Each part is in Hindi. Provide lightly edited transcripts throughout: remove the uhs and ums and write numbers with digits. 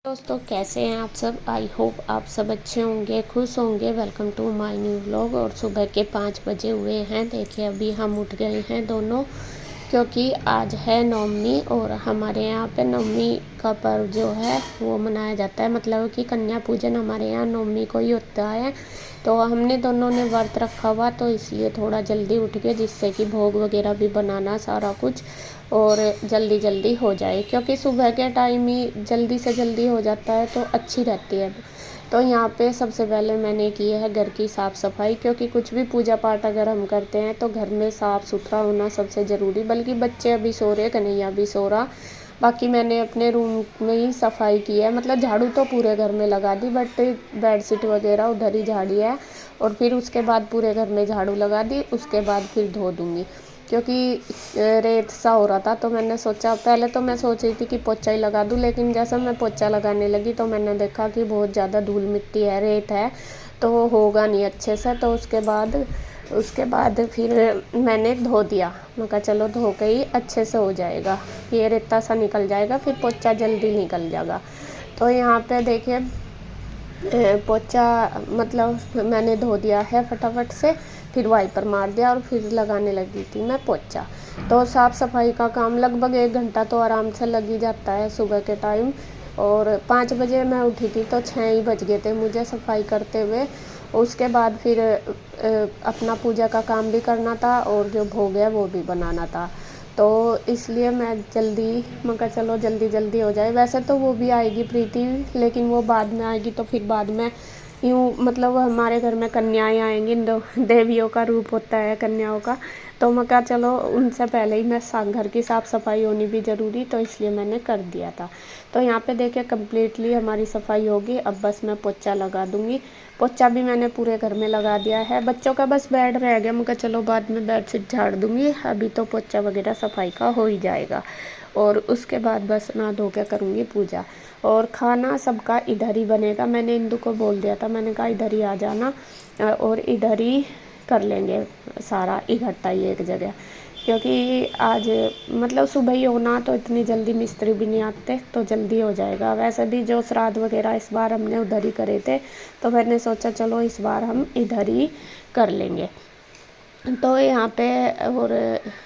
दोस्तों कैसे हैं आप सब। आई होप आप सब अच्छे होंगे, खुश होंगे। Welcome to my new vlog. और सुबह के 5 बजे हुए हैं। देखिए अभी हम उठ गए हैं दोनों, क्योंकि आज है नवमी और हमारे यहाँ पे नवमी का पर्व जो है वो मनाया जाता है। मतलब कि कन्या पूजन हमारे यहाँ नवमी को ही होता है। तो हमने दोनों ने व्रत रखा हुआ, तो इसलिए थोड़ा जल्दी उठ गए, जिससे कि भोग वगैरह भी बनाना सारा कुछ और जल्दी जल्दी हो जाए, क्योंकि सुबह के टाइम ही जल्दी से जल्दी हो जाता है तो अच्छी रहती है। तो यहाँ पे सबसे पहले मैंने की है घर की साफ़ सफाई, क्योंकि कुछ भी पूजा पाठ अगर हम करते हैं तो घर में साफ़ सुथरा होना सबसे ज़रूरी। बल्कि बच्चे अभी सो रहे, कन्हैया भी सो रहा। बाकी मैंने अपने रूम में ही सफाई की है। मतलब झाड़ू तो पूरे घर में लगा दी, बट बेडशीट वगैरह उधर ही झाड़ी है। और फिर उसके बाद पूरे घर में झाड़ू लगा दी, उसके बाद फिर धो दूँगी, क्योंकि रेत सा हो रहा था। तो मैंने सोचा, पहले तो मैं सोच रही थी कि पोछा ही लगा दूं, लेकिन जैसे मैं पोछा लगाने लगी तो मैंने देखा कि बहुत ज़्यादा धूल मिट्टी है, रेत है, तो होगा नहीं अच्छे से। तो उसके बाद फिर मैंने धो दिया। मैं कहा चलो धो के ही अच्छे से हो जाएगा, ये रेता सा निकल जाएगा, फिर पोछा जल्दी निकल जाएगा। तो यहाँ पे देखिए पोछा मतलब मैंने धो दिया है फटाफट से, फिर वाइपर मार दिया और फिर लगाने लगी थी मैं पोछा। तो साफ़ सफाई का काम लगभग 1 घंटा तो आराम से लग ही जाता है सुबह के टाइम। और 5 बजे मैं उठी थी तो 6 ही बज गए थे मुझे सफाई करते हुए। उसके बाद फिर अपना पूजा का काम भी करना था और जो भोग है वो भी बनाना था। तो इसलिए मैं कहा चलो जल्दी जल्दी हो जाए। वैसे तो वो भी आएगी प्रीति, लेकिन वो बाद में आएगी, तो फिर बाद में यूँ मतलब हमारे घर में कन्याएं आएंगी, देवियों का रूप होता है कन्याओं का। तो मैं कहा चलो उनसे पहले ही घर की साफ़ सफाई होनी भी ज़रूरी, तो इसलिए मैंने कर दिया था। तो यहाँ पे देखिए कम्प्लीटली हमारी सफाई होगी। अब बस मैं पोछा लगा दूँगी। पोछा भी मैंने पूरे घर में लगा दिया है। बच्चों का बस बेड रह गया, मैं कहा चलो बाद में बेडशीट झाड़ दूँगी, अभी तो पोछा वगैरह सफाई का हो ही जाएगा। और उसके बाद बस नहा धो के करूँगी पूजा। और खाना सबका इधर ही बनेगा। मैंने इंदु को बोल दिया था, मैंने कहा इधर ही आ जाना और इधर ही कर लेंगे सारा इकट्ठा ही एक जगह, क्योंकि आज मतलब सुबह ही होना तो इतनी जल्दी मिस्त्री भी नहीं आते, तो जल्दी हो जाएगा। वैसे भी जो श्राद्ध वगैरह इस बार हमने उधर ही करे थे, तो मैंने सोचा चलो इस बार हम इधर ही कर लेंगे। तो यहाँ पे और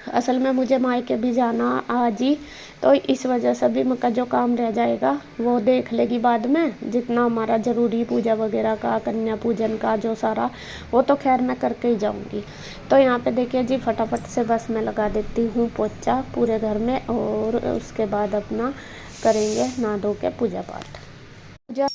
असल में मुझे मायके भी जाना आज ही, तो इस वजह से भी मेरा जो काम रह जाएगा वो देख लेगी बाद में। जितना हमारा ज़रूरी पूजा वगैरह का, कन्या पूजन का जो सारा, वो तो खैर मैं करके ही जाऊंगी। तो यहाँ पे देखिए जी फटाफट से बस मैं लगा देती हूँ पोछा पूरे घर में, और उसके बाद अपना करेंगे नहा धो के पूजा पाठ। पूजा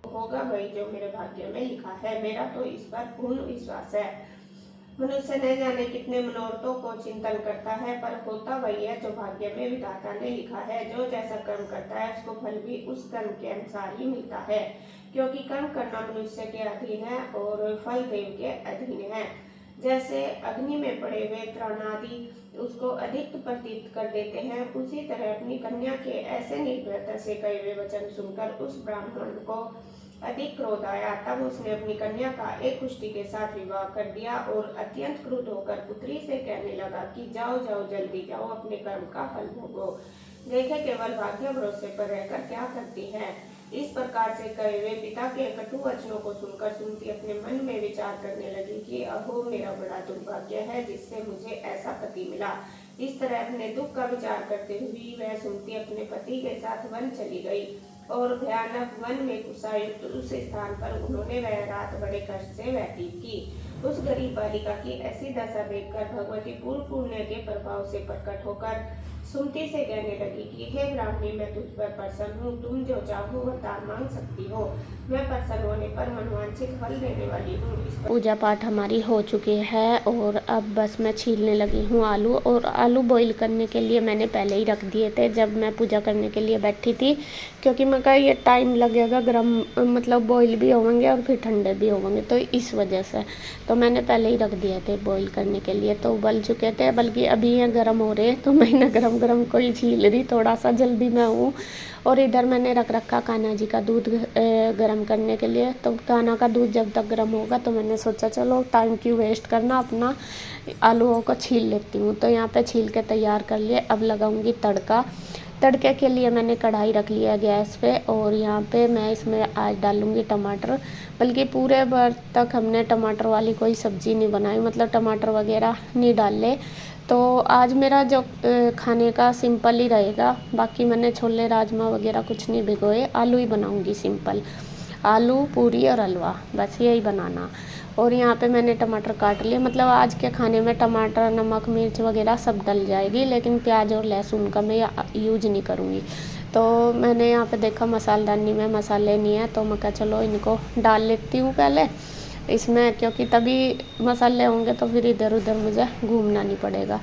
होगा वही जो मेरे भाग्य में लिखा है, मेरा तो इस पर पूर्ण विश्वास है। मनुष्य न जाने कितने मनोरथों को चिंतन करता है, पर होता वही है जो भाग्य में विधाता ने लिखा है। जो जैसा कर्म करता है उसको फल भी उस कर्म के अनुसार ही मिलता है, क्योंकि कर्म करना मनुष्य के अधीन है और फल देव के अधीन है। जैसे अग्नि में पड़े हुए तृण आदि उसको अधिक प्रतीत कर देते हैं, उसी तरह अपनी कन्या के ऐसे निर्भयता से कहे हुए वचन सुनकर उस ब्राह्मण को अधिक क्रोध आया। तब उसने अपनी कन्या का एक कुष्ठी के साथ विवाह कर दिया और अत्यंत क्रुद्ध होकर पुत्री से कहने लगा कि जाओ जाओ जल्दी जाओ, अपने कर्म का फल भोगो। देखे केवल भाग्य भरोसे पर रहकर क्या करती है। इस प्रकार से कहे हुए पिता के कटु वचनों को सुनकर सुनती अपने मन में विचार करने लगी कि अहो मेरा बड़ा दुर्भाग्य है जिससे मुझे ऐसा पति मिला। इस तरह अपने दुख का विचार करते हुए वह सुमति अपने पति के साथ वन चली गई और भयानक वन में कुशायुक्त उस स्थान पर उन्होंने वह रात बड़े कष्ट से व्यतीत की। उस गरीब बालिका की ऐसी दशा देखकर भगवती पूर्ण पुण्य के प्रभाव से प्रकट होकर सुमति से कहने लगी कि हे ब्राह्मणी, मैं तुझ पर प्रसन्न हूँ, तुम जो चाहो वह दान मांग सकती हो, मैं प्रसन्न होने पर मनवांछित फल देने वाली हूँ। पूजा पाठ हमारी हो चुकी है और अब बस मैं छीलने लगी हूँ आलू, और आलू बॉईल करने के लिए मैंने पहले ही रख दिए थे जब मैं पूजा करने के लिए बैठी थी, क्योंकि मैं कहा ये टाइम लगेगा, गर्म मतलब बॉईल भी होंगे और फिर ठंडे भी होंगे, तो इस वजह से तो मैंने पहले ही रख दिए थे बॉईल करने के लिए। तो उबल चुके थे, बल्कि अभी ये गर्म हो रहे, तो मैं ना गरम गरम को ही छील रही, थोड़ा सा जल्दी में हूँ। और इधर मैंने रख रखा कान्हा जी का दूध गरम करने के लिए। तो कान्हा का दूध जब तक गरम होगा तो मैंने सोचा चलो टाइम क्यों वेस्ट करना, अपना आलूओं को छील लेती हूँ। तो यहाँ पे छील के तैयार कर लिए। अब लगाऊंगी तड़का। तड़के के लिए मैंने कढ़ाई रख लिया गैस पे, और यहाँ पे मैं इसमें आज डालूंगी टमाटर। बल्कि पूरे भर तक हमने टमाटर वाली कोई सब्ज़ी नहीं बनाई, मतलब टमाटर वगैरह नहीं डाले। तो आज मेरा जो खाने का सिंपल ही रहेगा। बाकी मैंने छोले राजमा वगैरह कुछ नहीं भिगोए, आलू ही बनाऊंगी सिंपल, आलू पूरी और हलवा, बस यही बनाना। और यहाँ पे मैंने टमाटर काट लिए, मतलब आज के खाने में टमाटर, नमक, मिर्च वगैरह सब डल जाएगी, लेकिन प्याज और लहसुन का मैं यूज नहीं करूँगी। तो मैंने यहाँ पे देखा मसालदानी में मसाले नहीं है, तो मैं कहा चलो इनको डाल लेती हूँ पहले इसमें, क्योंकि तभी मसाले होंगे तो फिर इधर उधर मुझे घूमना नहीं पड़ेगा।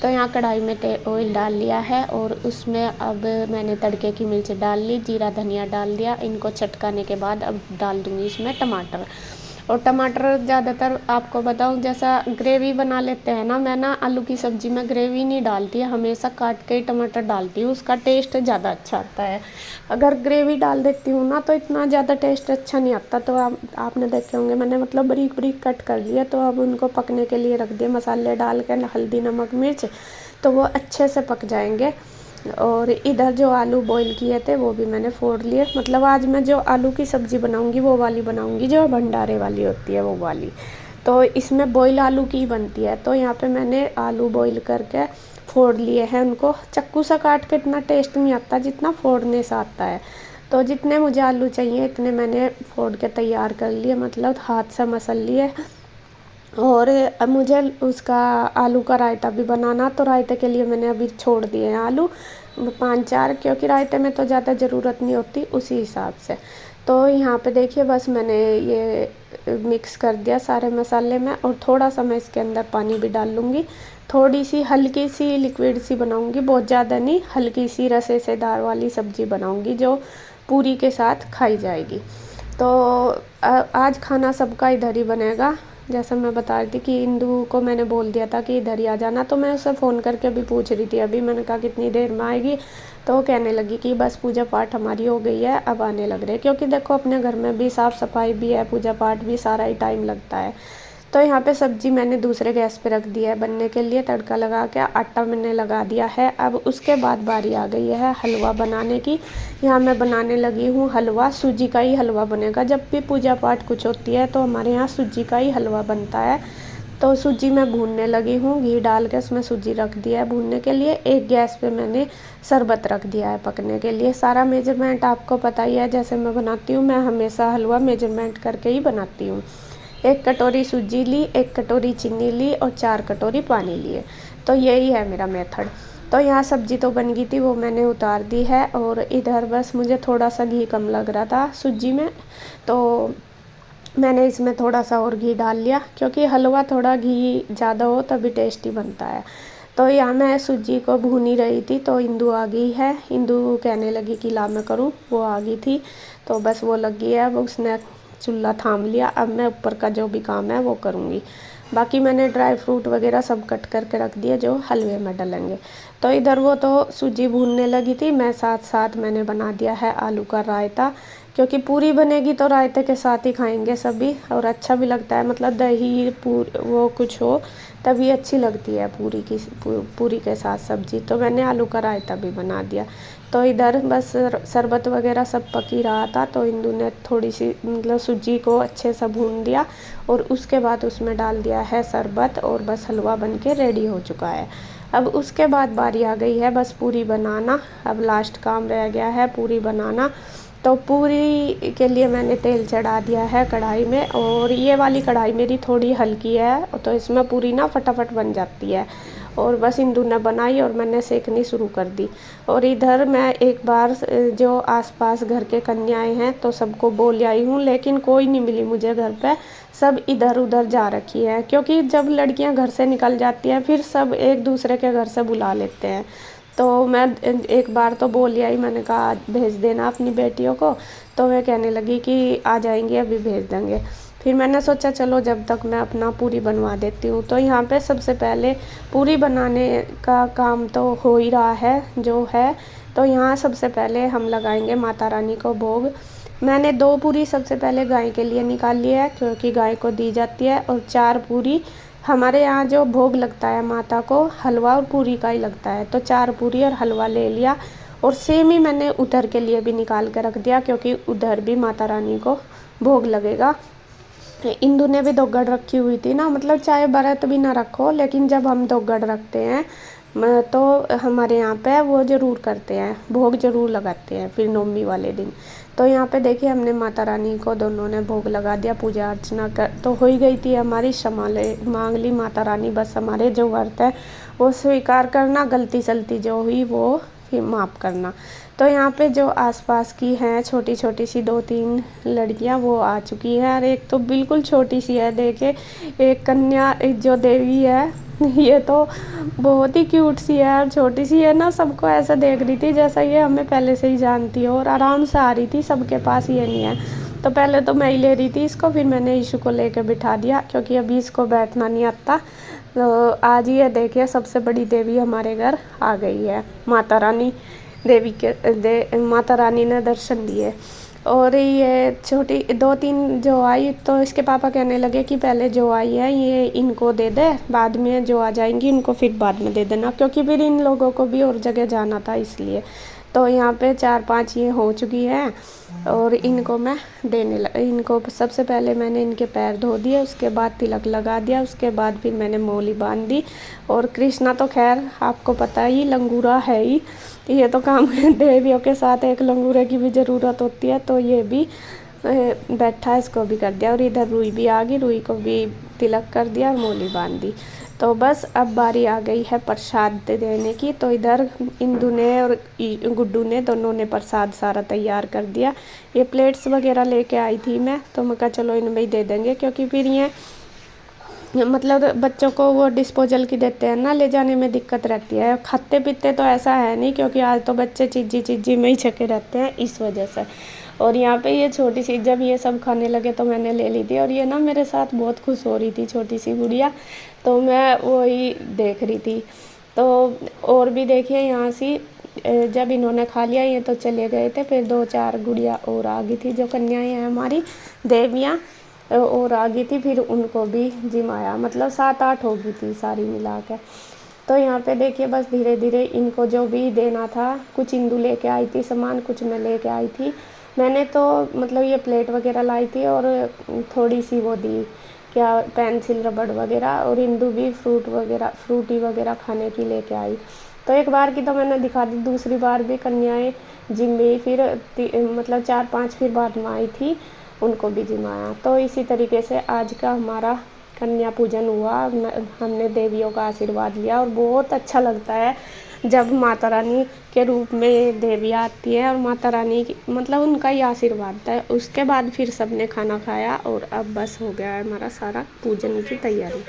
तो यहाँ कढ़ाई में ऑयल डाल लिया है, और उसमें अब मैंने तड़के की मिर्च डाल ली, जीरा धनिया डाल दिया। इनको चटकाने के बाद अब डाल दूँगी इसमें टमाटर। और टमाटर ज़्यादातर आपको बताऊं, जैसा ग्रेवी बना लेते हैं ना, मैं ना आलू की सब्ज़ी में ग्रेवी नहीं डालती, हमेशा काट के ही टमाटर डालती हूँ, उसका टेस्ट ज़्यादा अच्छा आता है। अगर ग्रेवी डाल देती हूँ ना तो इतना ज़्यादा टेस्ट अच्छा नहीं आता। तो आपने देखे होंगे मैंने मतलब बारीक बारीक कट कर लिया। तो अब उनको पकने के लिए रख दिए, मसाले डाल के, हल्दी नमक मिर्च, तो वो अच्छे से पक जाएंगे। और इधर जो आलू बॉईल किए थे वो भी मैंने फोड़ लिए। मतलब आज मैं जो आलू की सब्ज़ी बनाऊंगी वो वाली बनाऊंगी, जो भंडारे वाली होती है वो वाली। तो इसमें बॉईल आलू की बनती है। तो यहाँ पे मैंने आलू बॉईल करके फोड़ लिए हैं। उनको चाकू से काट के इतना टेस्ट नहीं आता जितना फोड़ने से आता है। तो जितने मुझे आलू चाहिए इतने मैंने फोड़ के तैयार कर लिए, मतलब हाथ से मसल लिए। और अब मुझे उसका आलू का रायता भी बनाना, तो रायते के लिए मैंने अभी छोड़ दिए हैं आलू 5-4, क्योंकि रायते में तो ज़्यादा ज़रूरत नहीं होती उसी हिसाब से। तो यहाँ पे देखिए बस मैंने ये मिक्स कर दिया सारे मसाले में, और थोड़ा सा मैं इसके अंदर पानी भी डाल लूँगी। थोड़ी सी हल्की सी लिक्विड सी बनाऊँगी, बहुत ज़्यादा नहीं, हल्की सी रसेदार वाली सब्ज़ी बनाऊँगी जो पूरी के साथ खाई जाएगी। तो आज खाना सबका इधर ही बनेगा। जैसा मैं बता रही थी कि इंदू को मैंने बोल दिया था कि इधर ही आ जाना, तो मैं उसे फ़ोन करके अभी पूछ रही थी, अभी मैंने कहा कितनी देर में आएगी, तो वो कहने लगी कि बस पूजा पाठ हमारी हो गई है, अब आने लग रहे। क्योंकि देखो अपने घर में भी साफ़ सफाई भी है, पूजा पाठ भी, सारा ही टाइम लगता है। तो यहाँ पे सब्ज़ी मैंने दूसरे गैस पे रख दिया है बनने के लिए, तड़का लगा के आटा मैंने लगा दिया है। अब उसके बाद बारी आ गई है हलवा बनाने की। यहाँ मैं बनाने लगी हूँ हलवा, सूजी का ही हलवा बनेगा। जब भी पूजा पाठ कुछ होती है तो हमारे यहाँ सूजी का ही हलवा बनता है। तो सूजी मैं भूनने लगी हूँ, घी डाल के उसमें सूजी रख दिया है भूनने के लिए। एक गैस पे मैंने शरबत रख दिया है पकने के लिए। सारा मेजरमेंट आपको पता ही है, जैसे मैं बनाती हूँ, मैं हमेशा हलवा मेजरमेंट करके ही बनाती हूँ। 1 कटोरी सूजी ली, 1 कटोरी चीनी ली और 4 कटोरी पानी लिए। तो यही है मेरा मेथड। तो यहाँ सब्ज़ी तो बन गई थी, वो मैंने उतार दी है। और इधर बस मुझे थोड़ा सा घी कम लग रहा था सूजी में, तो मैंने इसमें थोड़ा सा और घी डाल लिया, क्योंकि हलवा थोड़ा घी ज़्यादा हो तभी टेस्टी बनता है। तो यहाँ मैं सूजी को भून ही रही थी, तो इंदू आ गई है। इंदू कहने लगी कि ला मैं करूँ, वो आ गई थी, तो बस वो लग गई है। अब उसने चूल्हा थाम लिया, अब मैं ऊपर का जो भी काम है वो करूँगी। बाकी मैंने ड्राई फ्रूट वगैरह सब कट करके रख दिए जो हलवे में डलेंगे। तो इधर वो तो सूजी भूनने लगी थी, मैं साथ साथ मैंने बना दिया है आलू का रायता। क्योंकि पूरी बनेगी तो रायते के साथ ही खाएंगे सभी, और अच्छा भी लगता है, मतलब दही वो कुछ हो तभी अच्छी लगती है पूरी के साथ सब्ज़ी। तो मैंने आलू का रायता भी बना दिया। तो इधर बस शरबत वगैरह सब पक ही रहा था, तो इंदू ने थोड़ी सी मतलब सूजी को अच्छे से भून दिया, और उसके बाद उसमें डाल दिया है शरबत, और बस हलवा बन के रेडी हो चुका है। अब उसके बाद बारी आ गई है बस पूरी बनाना। अब लास्ट काम रह गया है पूरी बनाना। तो पूरी के लिए मैंने तेल चढ़ा दिया है कढ़ाई में, और ये वाली कढ़ाई मेरी थोड़ी हल्की है तो इसमें पूरी ना फटाफट बन जाती है। और बस इंदु ने बनाई और मैंने सेकनी शुरू कर दी। और इधर मैं एक बार जो आसपास घर के कन्याएं हैं तो सबको बोल आई हूँ, लेकिन कोई नहीं मिली मुझे घर पे। सब इधर उधर जा रखी है, क्योंकि जब लड़कियां घर से निकल जाती हैं फिर सब एक दूसरे के घर से बुला लेते हैं। तो मैं एक बार तो बोल आई, मैंने कहा भेज देना अपनी बेटियों को। तो वह कहने लगी कि आ जाएंगे अभी भेज देंगे। फिर मैंने सोचा चलो जब तक मैं अपना पूरी बनवा देती हूँ। तो यहाँ पे सबसे पहले पूरी बनाने का काम तो हो ही रहा है जो है। तो यहाँ सबसे पहले हम लगाएंगे माता रानी को भोग। मैंने 2 पूरी सबसे पहले गाय के लिए निकाल लिया है, क्योंकि गाय को दी जाती है। और 4 पूरी हमारे यहाँ जो भोग लगता है माता को हलवा और पूरी का ही लगता है, तो 4 पूरी और हलवा ले लिया। और सेम ही मैंने उधर के लिए भी निकाल के रख दिया, क्योंकि उधर भी माता रानी को भोग लगेगा। इंदु ने भी दोगड़ रखी हुई थी ना, मतलब चाहे व्रत भी ना रखो लेकिन जब हम दोगड़ रखते हैं तो हमारे यहाँ पे वो ज़रूर करते हैं, भोग ज़रूर लगाते हैं फिर नवमी वाले दिन। तो यहाँ पे देखिए हमने माता रानी को दोनों ने भोग लगा दिया, पूजा अर्चना कर तो हो ही गई थी हमारी। क्षमा मांग ली माता रानी, बस हमारे जो व्रत है वो स्वीकार करना, गलती सलती जो हुई वो फिर माफ़ करना। तो यहाँ पे जो आसपास की हैं छोटी छोटी सी 2-3 लड़कियाँ वो आ चुकी हैं, और एक तो बिल्कुल छोटी सी है, देखे एक कन्या जो देवी है ये तो बहुत ही क्यूट सी है और छोटी सी है ना। सबको ऐसा देख रही थी जैसा ये हमें पहले से ही जानती हो, और आराम से आ रही थी, सबके पास ये नहीं है। तो पहले तो मैं ही ले रही थी इसको, फिर मैंने ईशु को लेकर बिठा दिया, क्योंकि अभी इसको बैठना नहीं आता। तो आज ये देखिए सबसे बड़ी देवी हमारे घर आ गई है, माता रानी देवी के माता रानी ने दर्शन दिए। और ये छोटी 2-3 जो आई तो इसके पापा कहने लगे कि पहले जो आई है ये इनको दे दे, बाद में जो आ जाएंगी उनको फिर बाद में दे देना, क्योंकि फिर इन लोगों को भी और जगह जाना था इसलिए। तो यहाँ पे 4-5 ये हो चुकी हैं, और इनको मैं इनको सबसे पहले मैंने इनके पैर धो दिए, उसके बाद तिलक लगा दिया, उसके बाद फिर मैंने मौली बांध दी। और कृष्णा तो खैर आपको पता ही लंगूरा है ही, ये तो काम देवियों के साथ एक लंगूरे की भी ज़रूरत होती है, तो ये भी बैठा, इसको भी कर दिया। और इधर रुई भी आ गई, रुई को भी तिलक कर दिया और मौली बांध दी। तो बस अब बारी आ गई है प्रसाद देने की। तो इधर इंदु ने और गुड्डू ने दोनों ने प्रसाद सारा तैयार कर दिया। ये प्लेट्स वगैरह लेके आई थी मैं, तो मैं कहा चलो इनमें ही दे देंगे, क्योंकि फिर ये मतलब बच्चों को वो डिस्पोजल की देते हैं ना, ले जाने में दिक्कत रहती है। खाते पीते तो ऐसा है नहीं, क्योंकि आज तो बच्चे चीज़ी में ही छके रहते हैं इस वजह से। और यहाँ पे ये छोटी सी जब ये सब खाने लगे तो मैंने ले ली थी, और ये ना मेरे साथ बहुत खुश हो रही थी छोटी सी गुड़िया, तो मैं वही देख रही थी। तो और भी देखिए यहाँ से जब इन्होंने खा लिया ये तो चले गए थे, फिर 2-4 गुड़िया और आ गई थी, जो कन्याएँ हैं हमारी देवियाँ और आ गई थी, फिर उनको भी जिमाया, मतलब 7-8 हो गई थी सारी मिला के। तो यहाँ पे देखिए बस धीरे धीरे इनको जो भी देना था, कुछ इंदु लेके आई थी सामान, कुछ मैं लेके आई थी। मैंने तो मतलब ये प्लेट वगैरह लाई थी और थोड़ी सी वो दी क्या पेंसिल रबड़ वगैरह, और इंदु भी फ्रूटी वगैरह खाने की लेके आई। तो एक बार की तो मैंने दिखा दी, दूसरी बार भी कन्याएँ जिम गई, फिर मतलब 4-5 फिर बाद में आई थी, उनको भी जिमाया। तो इसी तरीके से आज का हमारा कन्या पूजन हुआ, हमने देवियों का आशीर्वाद लिया, और बहुत अच्छा लगता है जब माता रानी के रूप में देवियाँ आती है और माता रानी की मतलब उनका ही आशीर्वाद है। उसके बाद फिर सबने खाना खाया, और अब बस हो गया है हमारा सारा पूजन की तैयारी।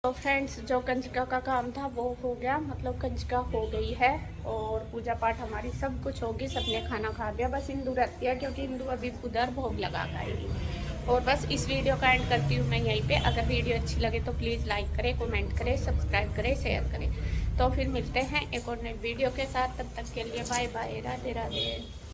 तो फ्रेंड्स जो कंजका का काम था वो हो गया, मतलब कंजका हो गई है, और पूजा पाठ हमारी सब कुछ होगी, सबने खाना खा लिया। बस इंदु रहती है, क्योंकि इंदु अभी उधर भोग लगा खाएगी। और बस इस वीडियो का एंड करती हूँ मैं यहीं पे। अगर वीडियो अच्छी लगे तो प्लीज़ लाइक करें, कमेंट करें, सब्सक्राइब करें, शेयर करें। तो फिर मिलते हैं एक और नई वीडियो के साथ, तब तक के लिए बाय बाय, राधे राधे।